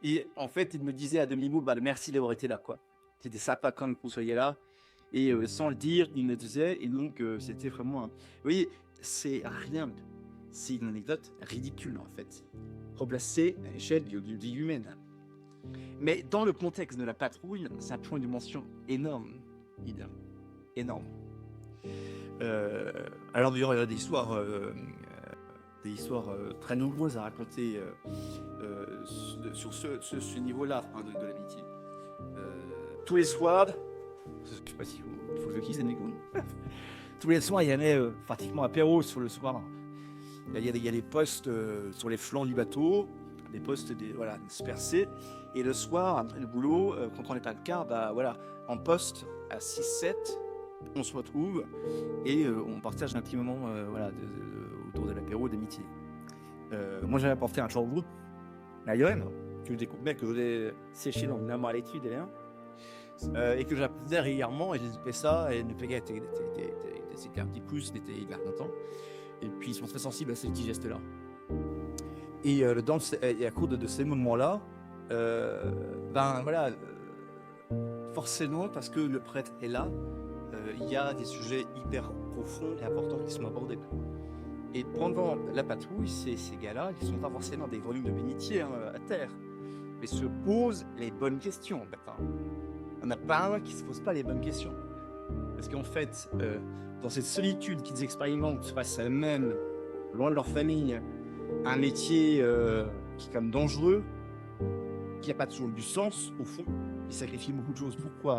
Et en fait, il me disait à demi-mot, bah, merci d'avoir été là, quoi. C'était sympa quand vous soyez là. Et sans le dire, il me disait, et donc c'était vraiment Vous voyez, c'est rien, c'est une anecdote ridicule, en fait, replacée à l'échelle d'une vie humaine. Mais dans le contexte de la patrouille, ça prend une dimension énorme, énorme. Alors d'ailleurs, il y a des histoires très nombreuses à raconter sur ce niveau-là, hein, de l'amitié. Tous les soirs, je sais pas si il faut que je dise, mais tous les soirs, il y avait pratiquement apéro sur le soir. Il y a des postes sur les flancs du bateau, des postes voilà, dispersés. Et le soir, après le boulot, quand on n'est pas le quart, bah voilà, en poste à 6-7, on se retrouve et on partage un petit moment voilà, autour de l'apéro d'amitié. Moi, j'avais apporté un jambon, la graine, que je découpais, que je voulais sécher dans une armoire à l'étude et que j'apportais régulièrement, et j'ai fait ça, et le gars c'était un petit plus, il était hyper content. Et puis ils sont très sensibles à ces petits gestes-là. Et à cause de ces moments-là, ben voilà, forcément, parce que le prêtre est là, il y a des sujets hyper profonds et importants qui sont abordés. Et pendant la patrouille, ces gars-là, ils ne sont pas forcément des volumes de bénitiers à terre, mais se posent les bonnes questions. On n'a pas un qui ne se pose pas les bonnes questions. Parce qu'en fait, dans cette solitude qu'ils expérimentent face à eux-mêmes, loin de leur famille, un métier qui est quand même dangereux, qui n'a pas toujours du sens, au fond, ils sacrifient beaucoup de choses. Pourquoi ?